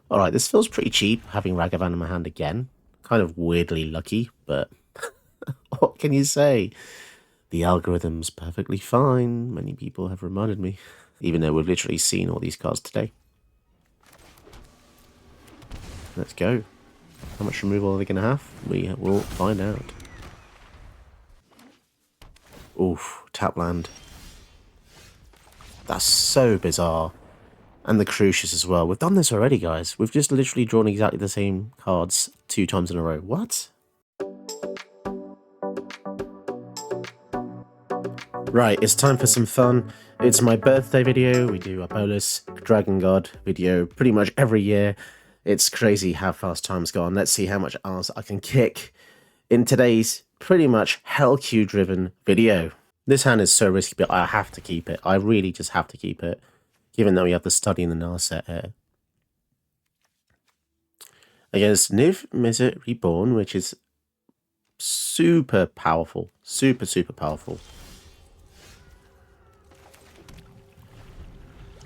Alright, this feels pretty cheap, having Ragavan in my hand again. Kind of weirdly lucky, but what can you say? The algorithm's perfectly fine, many people have reminded me. Even though we've literally seen all these cards today. Let's go. How much removal are they going to have? We will find out. Oof, tap land. That's so bizarre. And the Crucius as well. We've done this already, guys. We've just literally drawn exactly the same cards 2 times in a row. What? Right, it's time for some fun. It's my birthday video. We do a Bolas Dragon God video pretty much every year. It's crazy how fast time's gone. Let's see how much ass I can kick in today's pretty much Hell Q driven video. This hand is so risky, but I have to keep it. I really just have to keep it. Given that we have the Study and the Narset here. Against Niv Mizzet Reborn, which is super powerful. Super powerful.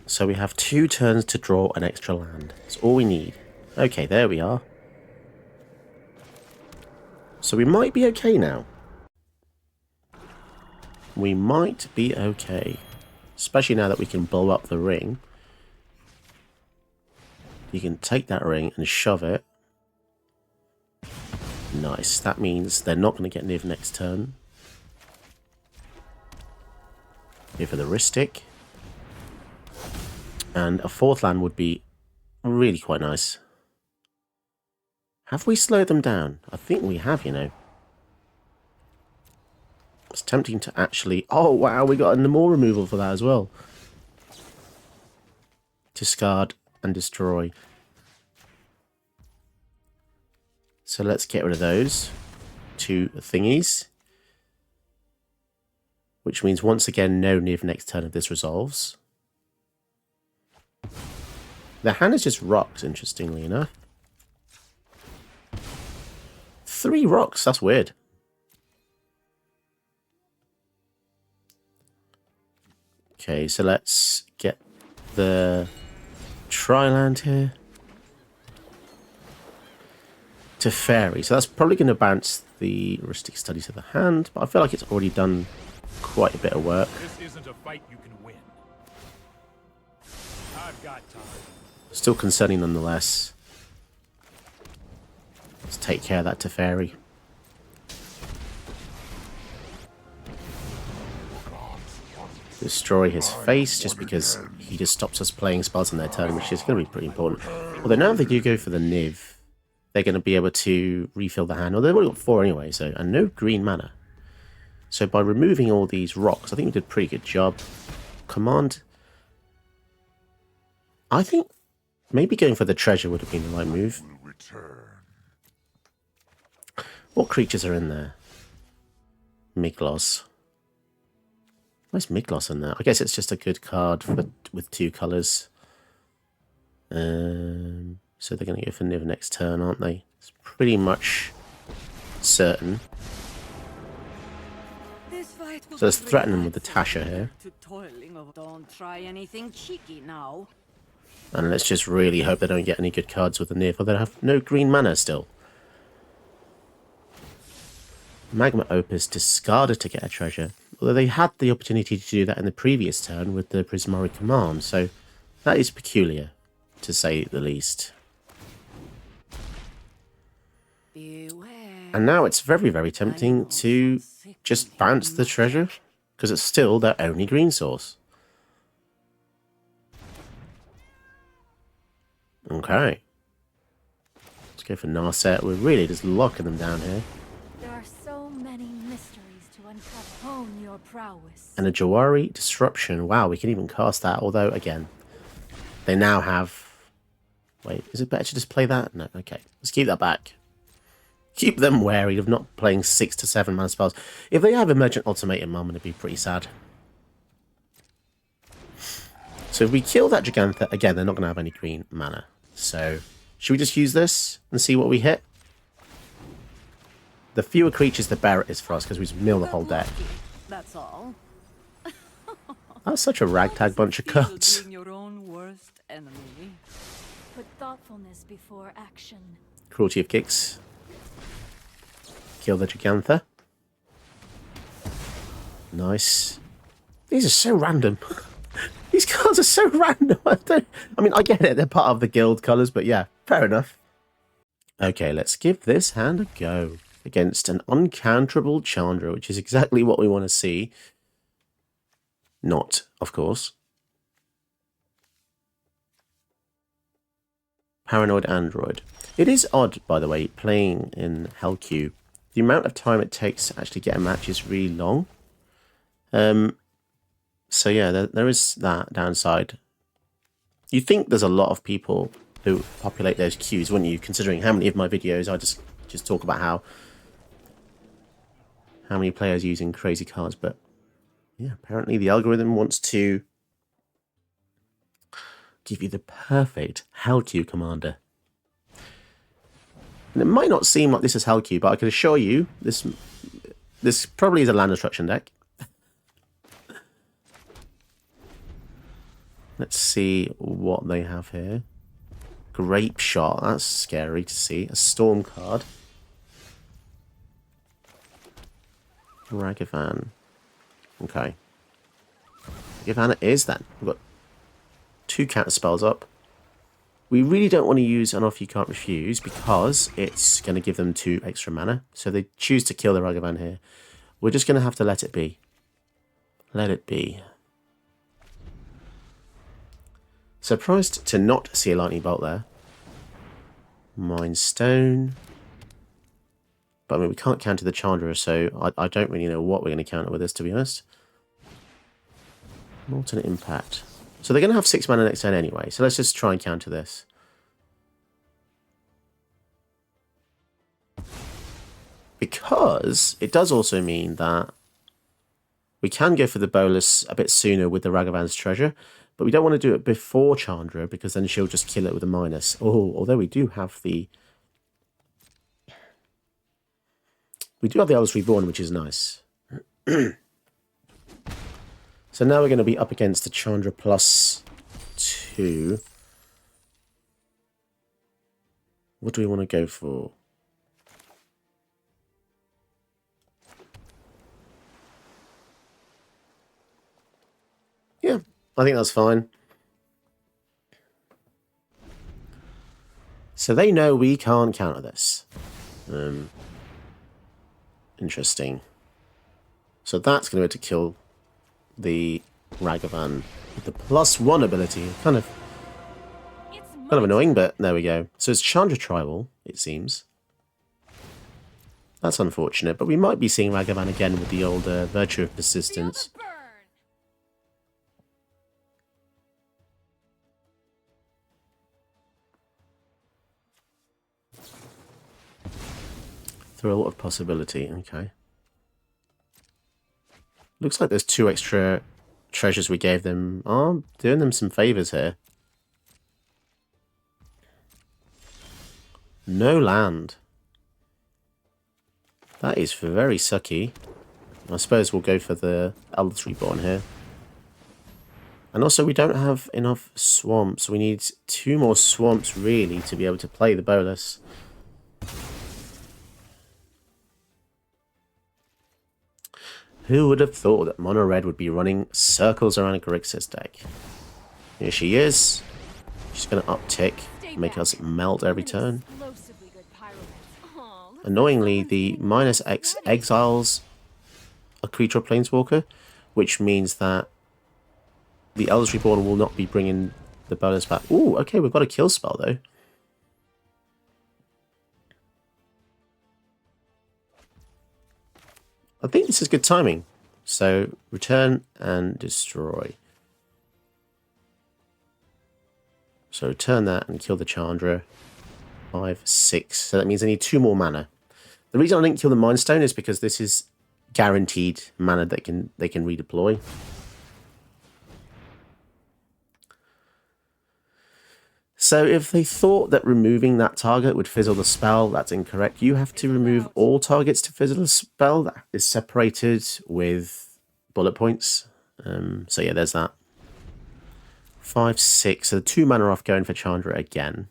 So we have 2 turns to draw an extra land. That's all we need. Okay, there we are. So we might be okay now. We might be okay. Especially now that we can blow up the ring. You can take that ring and shove it. Nice. That means they're not going to get Niv next turn. Here for the Ristic. And a 4th land would be really quite nice. Have we slowed them down? I think we have, you know. It's tempting to actually... Oh, wow, we got more removal for that as well. Discard and destroy. So let's get rid of those 2 thingies. Which means, once again, no Niv next turn if this resolves. The hand is just rocks, interestingly enough. 3 rocks, that's weird. Okay, so let's get the Tri-land here. To Fairy. So that's probably going to bounce the Ristic Study to the hand, but I feel like it's already done quite a bit of work. This isn't a fight you can win. I've got time. Still concerning nonetheless. Let's take care of that Teferi. Destroy his face just because he just stops us playing spells on their turn, which is going to be pretty important. Although now if they do go for the Niv, they're going to be able to refill the hand. Well, they've already got 4 anyway, so, and no green mana. So by removing all these rocks, I think we did a pretty good job. Command. I think maybe going for the treasure would have been the right move. What creatures are in there? Miklos. Where's Miklos in there? I guess it's just a good card for, with 2 colours. So they're going to go for Niv next turn, aren't they? It's pretty much certain. So let's threaten them with the Tasha here. Don't try anything cheeky now. And let's just really hope they don't get any good cards with the Niv, or they have no green mana still. Magma Opus discarded to get a treasure, although they had the opportunity to do that in the previous turn with the Prismari Command, so that is peculiar, to say the least. Beware. And now it's very, very tempting to just bounce the treasure, because it's still their only green source. Okay. Let's go for Narset. We're really just locking them down here. There are so many mysteries to uncover. Hone your prowess. And a Jawari Disruption. Wow, we can even cast that, although, again, they now have... Wait, is it better to just play that? No, okay. Let's keep that back. Keep them wary of not playing 6 to 7 mana spells. If they have Emergent Ultimatum, I'm going to be pretty sad. So if we kill that Gigantha, again, they're not going to have any green mana. So, should we just use this and see what we hit? The fewer creatures, the better it is for us, because we just mill the whole deck. That's all. That's such a ragtag bunch of cards. Being your own worst enemy. put thoughtfulness before action. Cruelty of kicks. Kill the Gigantha. Nice. These are so random. These cards are so random. I mean, I get it. They're part of the guild colours, but yeah, fair enough. Okay, let's give this hand a go. Against an uncounterable Chandra, which is exactly what we want to see. Not, of course. Paranoid Android. It is odd, by the way, playing in Hell Cube. The amount of time it takes to actually get a match is really long. So yeah, there is that downside. You think there's a lot of people who populate those queues, wouldn't you? Considering how many of my videos I just talk about how many players using crazy cards, but yeah, apparently the algorithm wants to give you the perfect Hell Cube commander. And it might not seem like this is Hell Cube, but I can assure you this probably is a land destruction deck. Let's see what they have here. Grape Shot, that's scary to see. A Storm card. Ragavan. Okay. Ragavan it is then. We've got 2 counter spells up. We really don't want to use an Off You Can't Refuse because it's going to give them 2 extra mana. So they choose to kill the Ragavan here. We're just going to have to let it be. Let it be. Surprised to not see a Lightning Bolt there. Mind Stone. But I mean, we can't counter the Chandra, so I don't really know what we're going to counter with this, to be honest. Alternate Impact. So they're going to have 6 mana next turn anyway, so let's just try and counter this. Because it does also mean that we can go for the Bolas a bit sooner with the Ragavan's treasure, but we don't want to do it before Chandra because then she'll just kill it with a minus. Oh, although we do have the... We do have the Elders Reborn, which is nice. So now we're going to be up against the Chandra +2. What do we want to go for? Yeah, I think that's fine. So they know we can't counter this. Interesting. So that's going to be able to kill the Ragavan with the +1 ability. Kind of annoying, but there we go. So it's Chandra Tribal, it seems. That's unfortunate, but we might be seeing Ragavan again with the old Virtue of Persistence. Through a lot of possibility, okay. Looks like there's 2 extra treasures we gave them. Oh, doing them some favours here. No land. That is very sucky. I suppose we'll go for the Elders Reborn here. And also we don't have enough swamps. We need 2 more swamps really to be able to play the Bolas. Who would have thought that Mono Red would be running circles around a Grixis deck? Here she is. She's going to uptick, make us melt every turn. Annoyingly, the -X exiles a creature or planeswalker, which means that the Elders Reborn will not be bringing the Bolas back. Ooh, okay, we've got a kill spell though. I think this is good timing. So, return and destroy. So, return that and kill the Chandra. 5, 6. So that means I need 2 more mana. The reason I didn't kill the Mind Stone is because this is guaranteed mana that they can redeploy. So if they thought that removing that target would fizzle the spell, that's incorrect. You have to remove all targets to fizzle a spell that is separated with bullet points. So yeah, there's that. 5, 6. So 2 mana off going for Chandra again.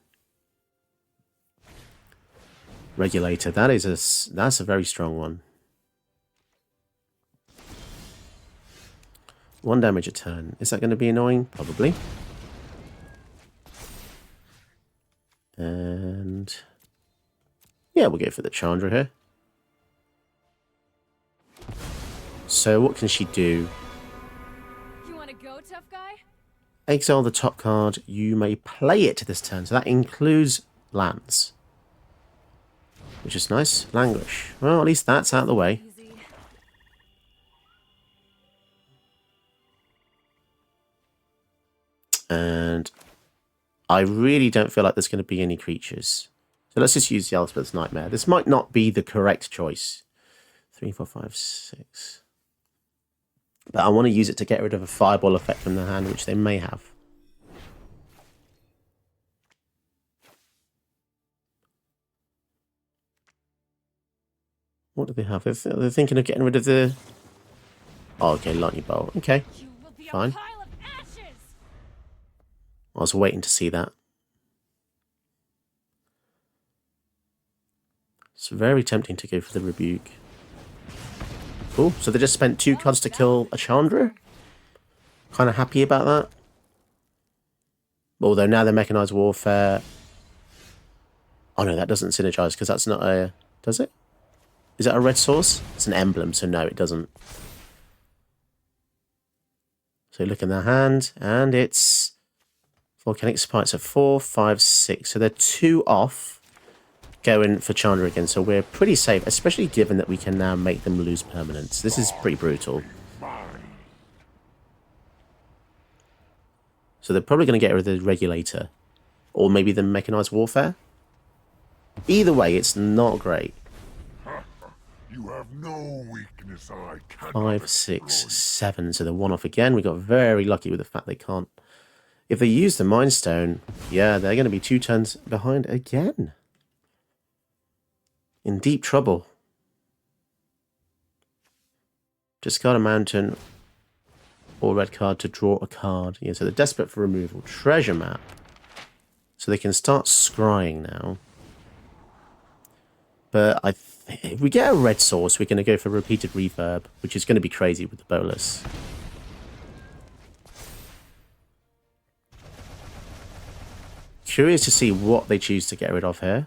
Regulator. That's a very strong one. 1 damage a turn. Is that going to be annoying? Probably. And yeah, we'll go for the Chandra here. So what can she do? You want to go, tough guy? Exile the top card. You may play it this turn. So that includes lands. Which is nice. Languish. Well, at least that's out of the way. Easy. And I really don't feel like there's going to be any creatures. So let's just use the Elspeth's Nightmare. This might not be the correct choice. 3, 4, 5, 6. But I want to use it to get rid of a fireball effect from the hand, which they may have. What do they have? They're thinking of getting rid of the... Oh, okay, Lightning Bolt. Okay, You will be fine. a pile of ashes. I was waiting to see that. It's very tempting to go for the Rebuke. Cool, so they just spent 2 cards to kill a Chandra? Kind of happy about that. Although now they're Mechanized Warfare... Oh no, that doesn't synergize because that's not a... Does it? Is that a red source? It's an emblem, so no, it doesn't. So look in their hand, and it's... Volcanic Spike, so 4, 5, 6. So they're 2 off going for Chandra again, so we're pretty safe, especially given that we can now make them lose permanence. This is pretty brutal. So they're probably going to get rid of the Regulator. Or maybe the Mechanized Warfare. Either way, it's not great. You have no weakness I cannot 5, 6, destroy. 7. So they're 1 off again. We got very lucky with the fact they can't. If they use the Mind Stone, yeah, they're going to be 2 turns behind again. In deep trouble. Discard a mountain or red card to draw a card. Yeah, so they're desperate for removal. Treasure map. So they can start scrying now. But if we get a red source, we're going to go for repeated reverb, which is going to be crazy with the Bolas. Curious to see what they choose to get rid of here.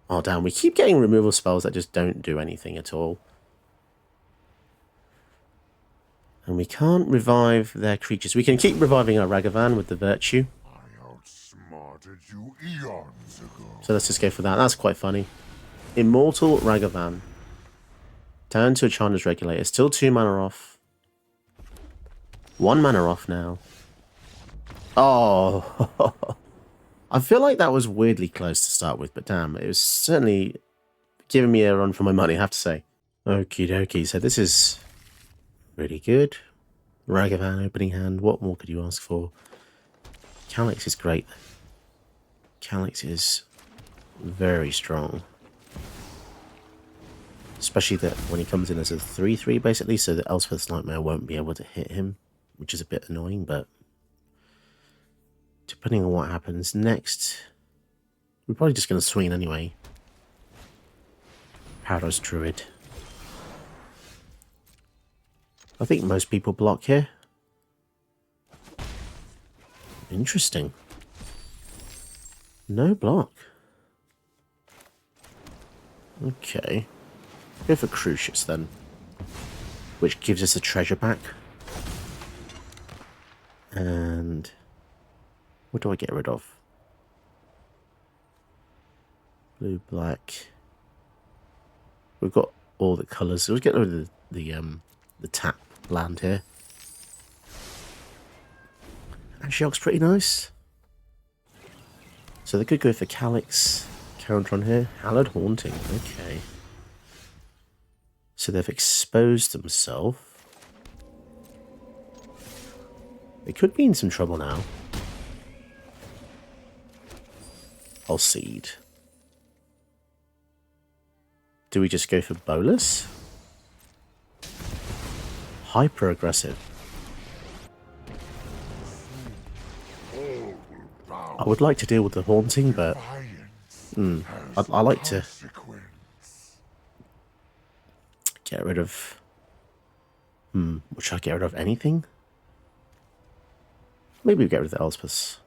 Oh, damn. We keep getting removal spells that just don't do anything at all. And we can't revive their creatures. We can keep reviving our Ragavan with the Virtue. I outsmarted you eons ago. So let's just go for that. That's quite funny. Immortal Ragavan. Down to a Chandra's Regulator. Still 2 mana off. 1 mana off now. Oh. I feel like that was weirdly close to start with, but damn, it was certainly giving me a run for my money, I have to say. Okie dokie, so this is really good. Ragavan, opening hand, what more could you ask for? Calyx is great. Calyx is very strong. Especially that when he comes in as a 3-3 basically, so that Elspeth's Nightmare won't be able to hit him, which is a bit annoying, but depending on what happens next, we're probably just going to swing anyway. Paradox Druid. I think most people block here. Interesting. No block. Okay. Go for Crucius then. Which gives us a treasure back. And what do I get rid of? Blue, black. We've got all the colours. So we'll get rid of the tap land here. Ashiok's pretty nice. So they could go for Calyx. Counter on here. Hallowed Haunting. Okay. So they've exposed themselves. They could be in some trouble now. I'll seed. Do we just go for Bolas? Hyper aggressive. All will I would like to deal with the haunting, but Defiance I like to consequence. get rid of... should I get rid of anything? Maybe we get rid of the Elspeth's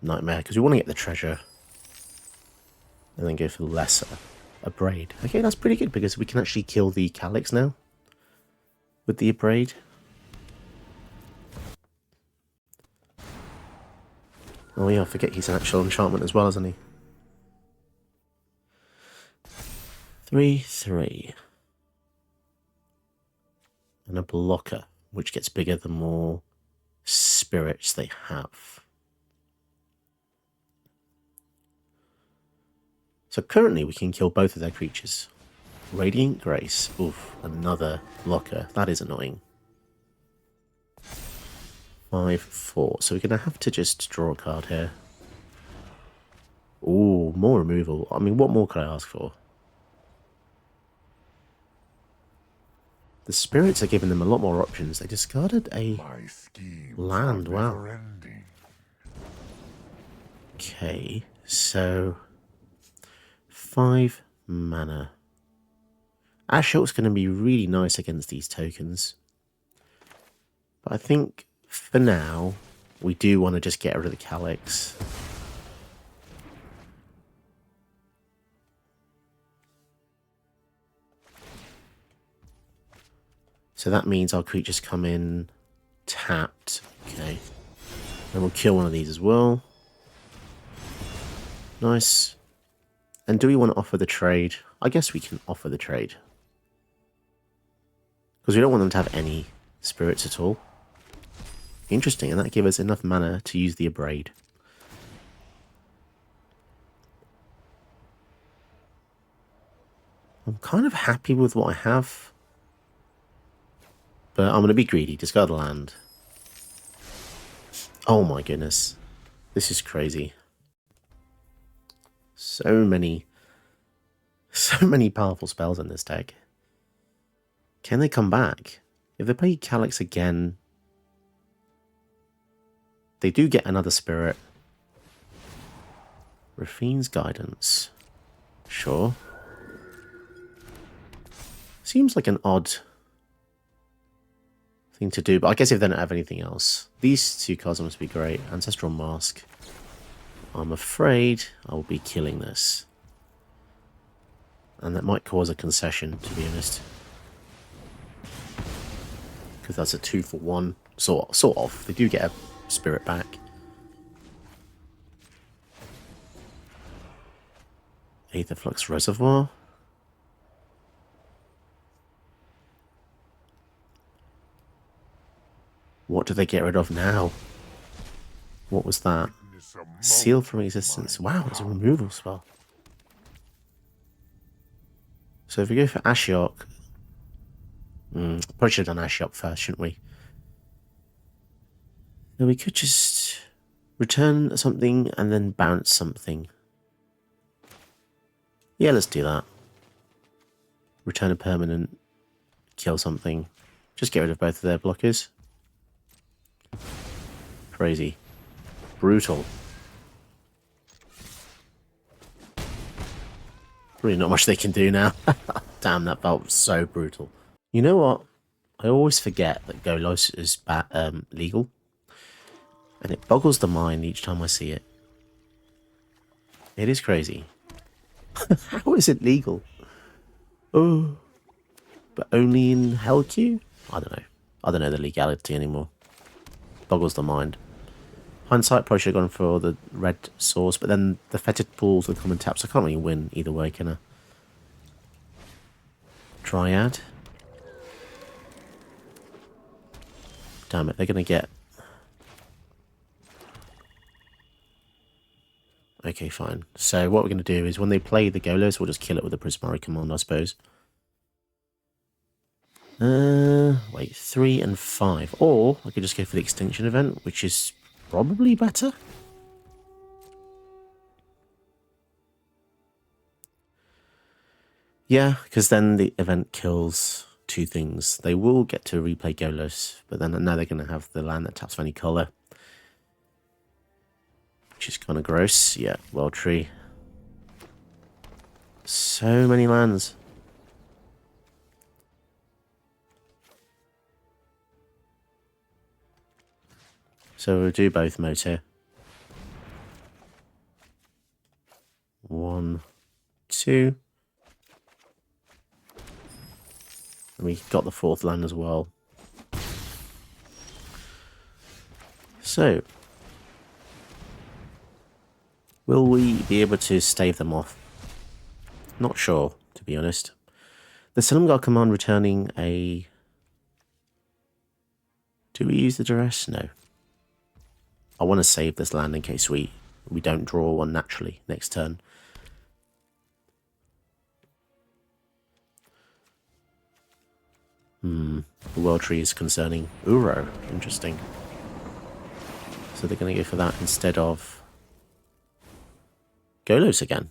Nightmare, because we want to get the treasure. And then go for lesser. A braid. Okay, that's pretty good, because we can actually kill the Calyx now. With the braid. Oh yeah, I forget he's an actual enchantment as well, isn't he? 3/3. And a blocker, which gets bigger the more spirits they have. So currently we can kill both of their creatures. Radiant Grace. Oof, another blocker. That is annoying. 5/4. So we're going to have to just draw a card here. Ooh, more removal. I mean, what more could I ask for? The spirits are giving them a lot more options. They discarded a My schemes land. are Wow. never-ending. Okay, so 5 mana. Ashok's going to be really nice against these tokens. But I think for now, we do want to just get rid of the Calyx. So that means our creatures come in tapped. Okay. And we'll kill one of these as well. Nice. And do we want to offer the trade? I guess we can offer the trade. Because we don't want them to have any spirits at all. Interesting, and that gave us enough mana to use the Abrade. I'm kind of happy with what I have. But I'm going to be greedy, discard the land. Oh my goodness. This is crazy. So many powerful spells in this deck. Can they come back? If they play Calyx again, they do get another spirit. Rafine's Guidance. Sure. Seems like an odd thing to do, but I guess if they don't have anything else. These two cards must be great. Ancestral Mask. I'm afraid I'll be killing this. And that might cause a concession, to be honest. Because that's a 2-for-1. Sort of. They do get a spirit back. Aetherflux Reservoir. What do they get rid of now? What was that? Witness a Seal moment from of existence. my Wow, it's a power. removal spell. So if we go for Ashiok... probably should have done Ashiok first, shouldn't we? Then we could just return something and then bounce something. Yeah, let's do that. Return a permanent, kill something. Just get rid of both of their blockers. Crazy. Brutal. Really not much they can do now. Damn, that felt so brutal. You know what? I always forget that Bolas is legal. And it boggles the mind each time I see it. It is crazy. How is it legal? Oh. But only in Hellq? I don't know. I don't know the legality anymore. Boggles the mind. Hindsight, probably should have gone for the red source, but then the fetid pools with common taps. I can't really win either way, can I? Dryad. Damn it, they're going to get... Okay, fine. So what we're going to do is when they play the Golos, we'll just kill it with a Prismari command, I suppose. Wait, 3 and 5. Or I could just go for the extinction event, which is probably better. Yeah, because then the event kills two things. They will get to replay Golos, but then now they're going to have the land that taps for any color. which is kind of gross. Yeah, World Tree. So many lands. So we'll do both modes here. 1, 2. And we got the 4th land as well. So, will we be able to stave them off? Not sure, to be honest. The Silumgar command returning a... Do we use the duress? No. I want to save this land in case we don't draw one naturally next turn. The World Tree is concerning Uro. Interesting. So they're going to go for that instead of Golos again.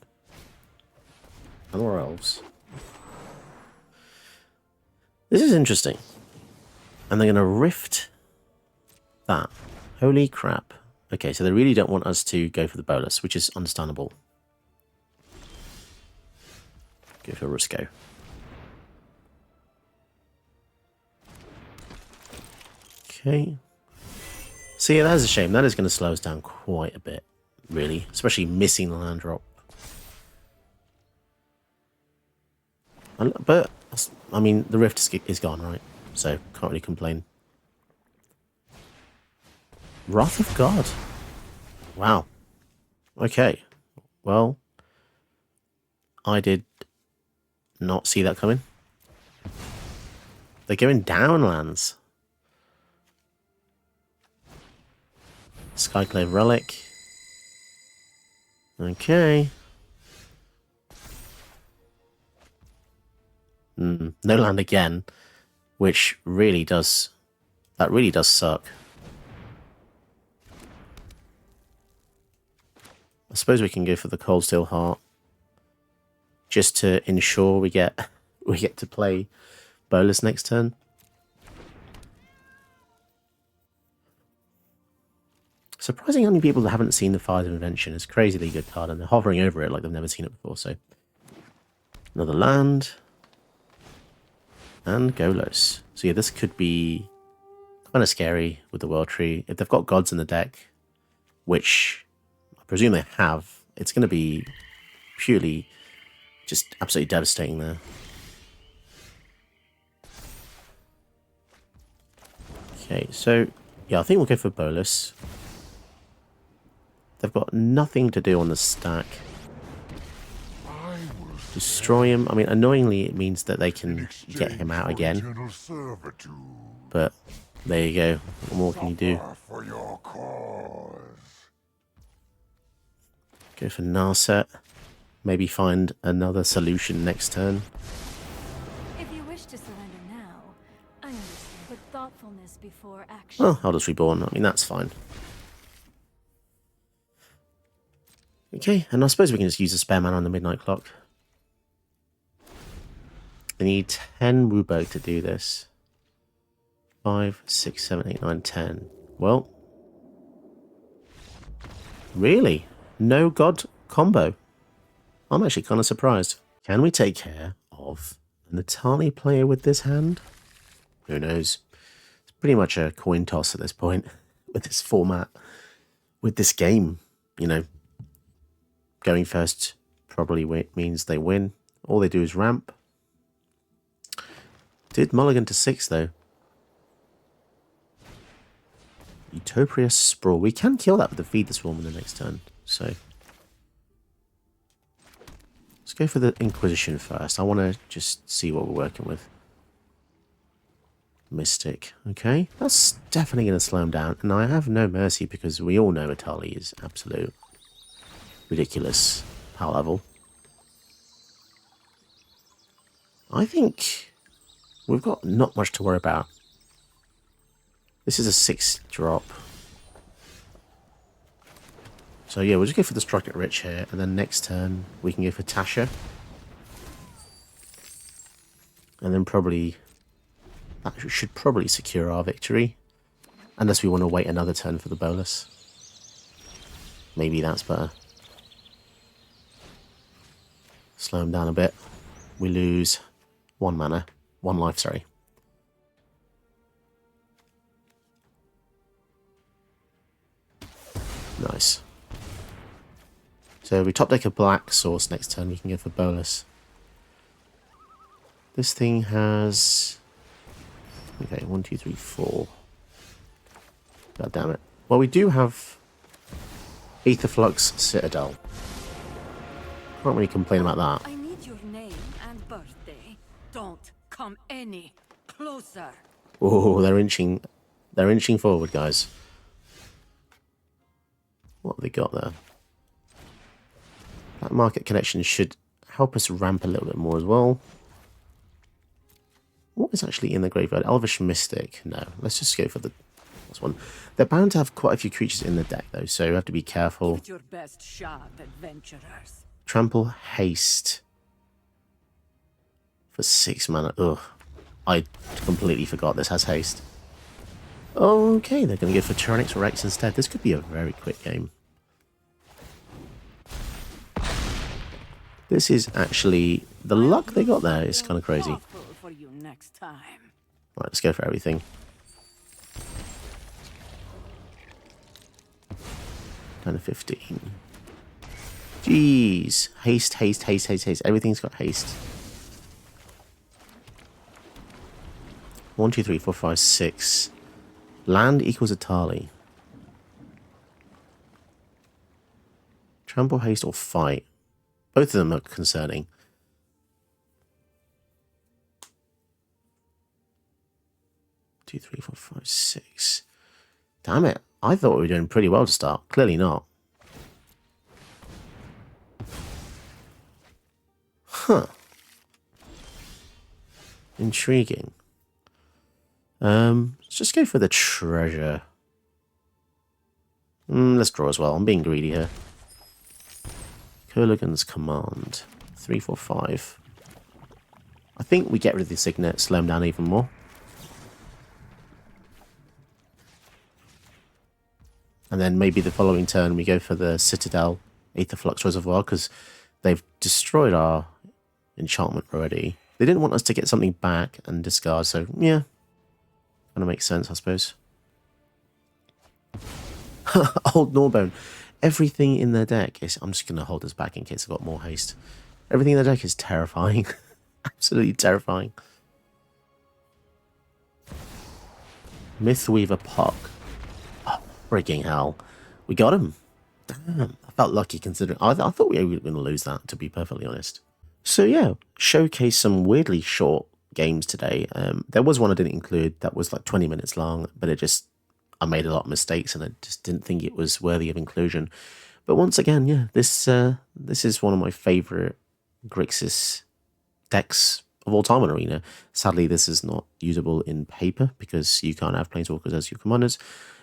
Other elves. This is interesting. And they're going to rift that. Holy crap. Okay, so they really don't want us to go for the Bolas, which is understandable. Go for Risco. Okay. So yeah, that is a shame. That is going to slow us down quite a bit, really. Especially missing the land drop. But, I mean, the rift is gone, right? So, can't really complain. Wrath of God. Wow. Okay. Well, I did not see that coming. They're going down lands. Skyclave Relic. Okay. No land again, which really does... That really does suck. I suppose we can go for the Cold Steel Heart, just to ensure we get to play Bolas next turn. Surprising how many people that haven't seen the Fires of Invention. It's a crazily good card, and they're hovering over it like they've never seen it before. So another land and Golos. So yeah, this could be kind of scary with the World Tree. If they've got gods in the deck, which I presume they have, it's going to be purely just absolutely devastating there. Okay, so yeah, I think we'll go for Bolas. They've got nothing to do on the stack. Destroy him. I mean, annoyingly, it means that they can get him out again. But there you go. What more can you do? Go for Narset. Maybe find another solution next turn. If you wish to surrender now, I understand. But thoughtfulness before action. Well, Elders Reborn. I mean, that's fine. Okay, and I suppose we can just use a spare mana on the Midnight Clock. I need 10 Wooburg to do this. 5, 6, 7, 8, 9, 10. Well, really? No god combo? I'm actually kind of surprised. Can we take care of a Natali player with this hand? Who knows? It's pretty much a coin toss at this point with this format, with this game, you know. Going first probably means they win. All they do is ramp. Did mulligan to 6 though. Utopia Sprawl. We can kill that with the Feed the Swarm in the next turn. So let's go for the Inquisition first. I want to just see what we're working with. Mystic. Okay. That's definitely going to slow him down. And I have no mercy because we all know Natali is absolute ridiculous power level. I think we've got not much to worry about. This is a 6 drop. So yeah, we'll just go for the Structure Rich here, and then next turn we can go for Tasha. And then probably that should probably secure our victory. Unless we want to wait another turn for the Bolas. Maybe that's better. Slow him down a bit. We lose 1 mana. 1 life, sorry. Nice. So we top deck a black source next turn. We can go for Bolas. This thing has... Okay, 1, 2, 3, 4. God damn it. Well, we do have Aetherflux Citadel. Can't really complain about that. I need your name and birthday. Don't come any closer. Oh, they're inching forward, guys. What have they got there? That market connection should help us ramp a little bit more as well. What is actually in the graveyard? Elvish Mystic. No, let's just go for the last one. They're bound to have quite a few creatures in the deck, though, so you have to be careful. Give it your best shot, adventurers. Trample Haste for 6 mana. Ugh, I completely forgot this has haste. Okay, they're going to go for Tyranic Rex instead. This could be a very quick game. This is actually... The luck they got there is kind of crazy. For you next time. Right, let's go for everything. Down to 15. Jeez. Haste, haste, haste, haste, haste. Everything's got haste. 1, 2, 3, 4, 5, 6. Land equals Natali. Trample, haste, or fight. Both of them are concerning. Two, 3, 4, 5, 6. Damn it. I thought we were doing pretty well to start. Clearly not. Huh. Intriguing. Let's just go for the treasure. Let's draw as well. I'm being greedy here. Kurligan's Command. 3, 4, 5. I think we get rid of the Signet, slow him down even more. And then maybe the following turn we go for the Citadel Aetherflux Reservoir, because they've destroyed our enchantment already. They didn't want us to get something back and discard, so yeah. Kind of makes sense, I suppose. Old Gnawbone. Everything in their deck is... I'm just going to hold this back in case I've got more haste. Everything in their deck is terrifying. Absolutely terrifying. Mythweaver Puck. Oh, freaking hell. We got him. Damn. I felt lucky considering... I thought we were going to lose that, to be perfectly honest. So yeah, showcase some weirdly short games today. There was one I didn't include that was like 20 minutes long, but it just... I made a lot of mistakes and I just didn't think it was worthy of inclusion. But once again, yeah, this is one of my favourite Grixis decks of all time in Arena. Sadly, this is not usable in paper because you can't have Planeswalkers as your commanders.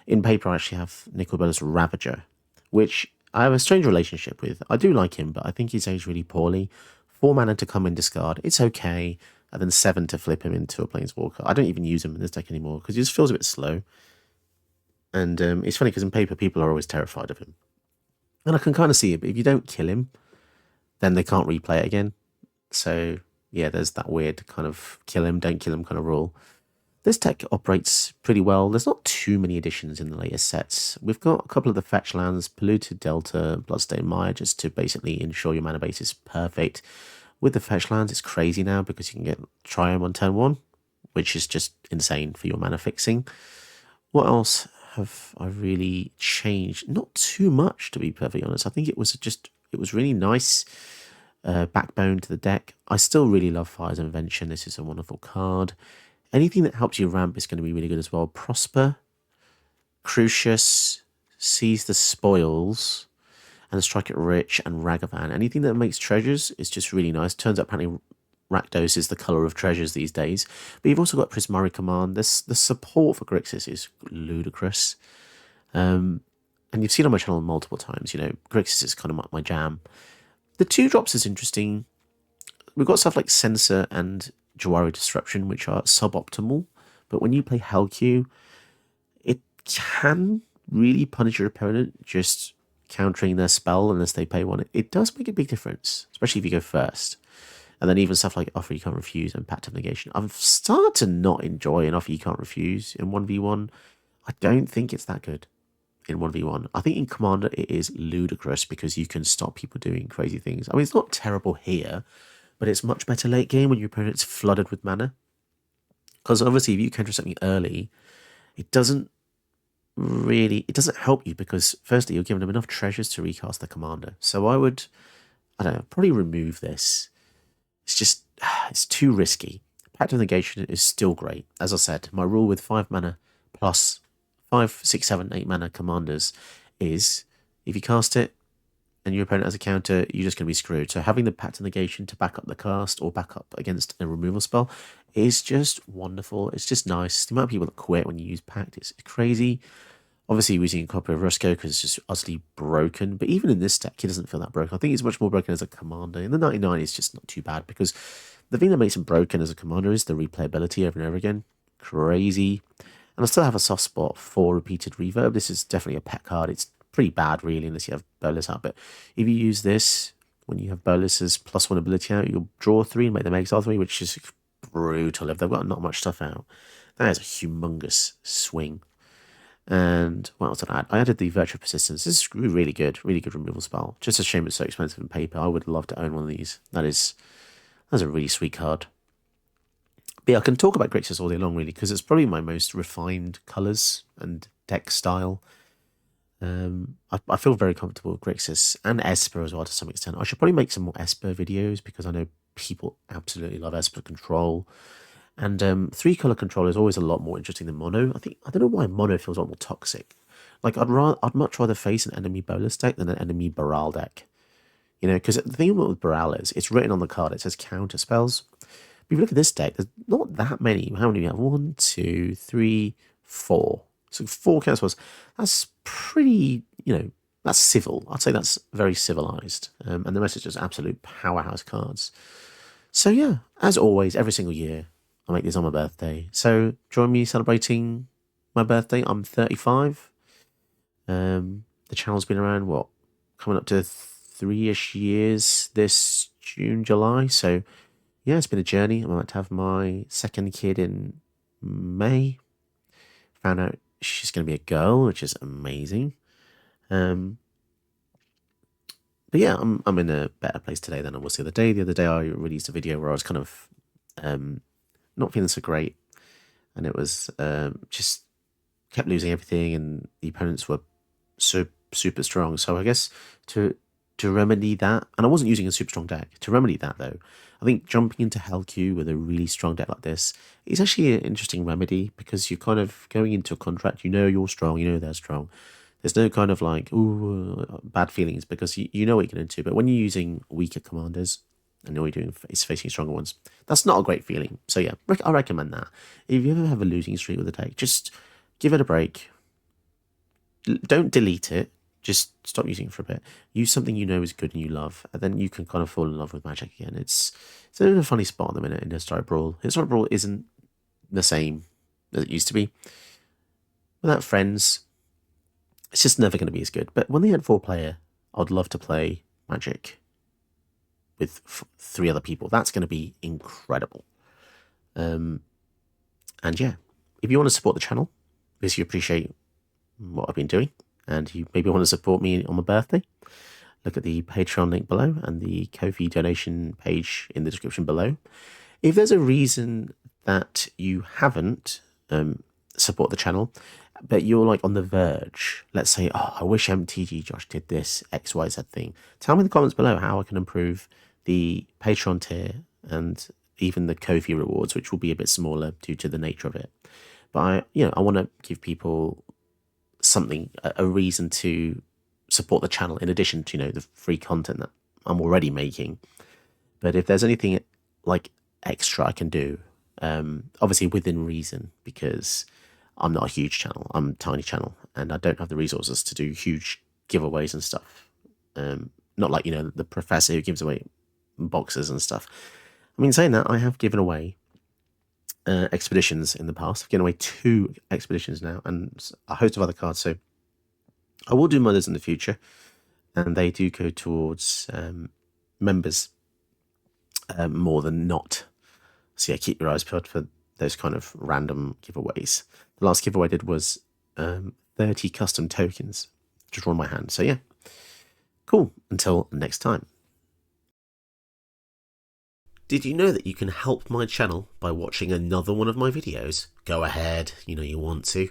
In paper, I actually have Nicol Ravager, which I have a strange relationship with. I do like him, but I think he's aged really poorly. 4 mana to come and discard, it's okay. And then 7 to flip him into a Planeswalker. I don't even use him in this deck anymore because he just feels a bit slow. And it's funny because in paper, people are always terrified of him. And I can kind of see it, but if you don't kill him, then they can't replay it again. So, yeah, there's that weird kind of kill him, don't kill him kind of rule. This deck operates pretty well. There's not too many additions in the latest sets. We've got a couple of the fetch lands, Polluted Delta, Bloodstained Mire, just to basically ensure your mana base is perfect. With the fetch lands, it's crazy now because you can get Triumph on turn 1, which is just insane for your mana fixing. What else have I really changed? Not too much, to be perfectly honest. I think it was really nice backbone to the deck. I still really love Fire's Invention. This is a wonderful card. Anything that helps you ramp is going to be really good as well. Prosper, Crucius, Seize the Spoils, and Strike It Rich, and Ragavan. Anything that makes treasures is just really nice. Turns out apparently Rakdos is the colour of treasures these days. But you've also got Prismari Command. The support for Grixis is ludicrous. And you've seen on my channel multiple times, you know, Grixis is kind of my jam. The 2-drops is interesting. We've got stuff like Censor and Jawari Disruption, which are suboptimal. But when you play Hellq, it can really punish your opponent just countering their spell unless they pay one. It does make a big difference, especially if you go first. And then even stuff like Offer You Can't Refuse and Pact of Negation. I've started to not enjoy an Offer You Can't Refuse in 1v1. I don't think it's that good in 1v1. I think in Commander it is ludicrous because you can stop people doing crazy things. I mean, it's not terrible here, but it's much better late game when your opponent's flooded with mana. Because obviously if you counter something early, it doesn't help you because firstly you're giving them enough treasures to recast the commander. So I don't know, probably remove this. It's too risky. Pact of Negation is still great. As I said, my rule with 5 mana plus 5, 6, 7, 8 mana commanders is if you cast it and your opponent has a counter, you're just going to be screwed. So having the Pact of Negation to back up the cast or back up against a removal spell is just wonderful. It's just nice. The amount of people that quit when you use Pact is crazy. Obviously, you're using a copy of Rusco because it's just utterly broken. But even in this deck, he doesn't feel that broken. I think he's much more broken as a commander. In the 99, it's just not too bad because the thing that makes him broken as a commander is the replayability over and over again. Crazy. And I still have a soft spot for repeated reverb. This is definitely a pet card. It's pretty bad, really, unless you have Bolas out. But if you use this, when you have Bolas's +1 ability out, you'll draw 3 and make them exile 3, which is brutal if they've got not much stuff out. That is a humongous swing. And what else did I add? I added the Virtue Persistence. This is really good removal spell. Just a shame it's so expensive in paper. I would love to own one of these. That's a really sweet card. But yeah, I can talk about Grixis all day long, really, because it's probably my most refined colours and deck style. I feel very comfortable with Grixis and Esper as well to some extent. I should probably make some more Esper videos because I know people absolutely love Esper control. And 3-color control is always a lot more interesting than mono. I don't know why mono feels a lot more toxic. Like I'd much rather face an enemy Bolas deck than an enemy Brawl deck. You know, because the thing with Brawl is it's written on the card. It says counter spells. But if you look at this deck, there's not that many. How many do we have? 1, 2, 3, 4. So 4 counter spells. That's pretty. That's civil. I'd say that's very civilized. And the rest is just absolute powerhouse cards. So yeah, as always, every single year. I make this on my birthday. So join me celebrating my birthday. I'm 35. The channel's been around, coming up to 3-ish years this June, July. So yeah, it's been a journey. I'm about to have my second kid in May. Found out she's going to be a girl, which is amazing. But yeah, I'm in a better place today than I was the other day. The other day I released a video where I was kind of not feeling so great, and it was just kept losing everything, and the opponents were so super strong. So I guess to remedy that, and I wasn't using a super strong deck. To remedy that though, I think jumping into Hellq with a really strong deck like this is actually an interesting remedy because you're kind of going into a contract. You know you're strong. You know they're strong. There's no kind of like bad feelings because you know what you're getting into. But when you're using weaker commanders, and all you're doing is facing stronger ones, that's not a great feeling. So yeah, I recommend that. If you ever have a losing streak with a deck, just give it a break. Don't delete it. Just stop using it for a bit. Use something you know is good and you love, and then you can kind of fall in love with Magic again. It's in a funny spot at the minute in Historic Brawl. Historic Brawl isn't the same as it used to be. Without friends, it's just never going to be as good. But when they had 4-player, I'd love to play Magic with 3 other people. That's going to be incredible. And yeah, if you want to support the channel because you appreciate what I've been doing and you maybe want to support me on my birthday, look at the Patreon link below and the Ko-fi donation page in the description below. If there's a reason that you haven't support the channel, but you're like on the verge, let's say, I wish MTG Josh did this XYZ thing, tell me in the comments below how I can improve the Patreon tier and even the Ko-fi rewards, which will be a bit smaller due to the nature of it. But I want to give people something, a reason to support the channel in addition to the free content that I'm already making. But if there's anything like extra I can do, obviously within reason, because I'm not a huge channel, I'm a tiny channel, and I don't have the resources to do huge giveaways and stuff. Not like the professor who gives away boxes and stuff. I mean, saying that, I have given away expeditions in the past. I've given away 2 expeditions now and a host of other cards, so I will do mothers in the future. and they do go towards members more than not. So yeah, keep your eyes peeled for those kind of random giveaways. The last giveaway I did was 30 custom tokens, just on my hand. So yeah, cool. Until next time. Did you know that you can help my channel by watching another one of my videos? Go ahead, you know you want to.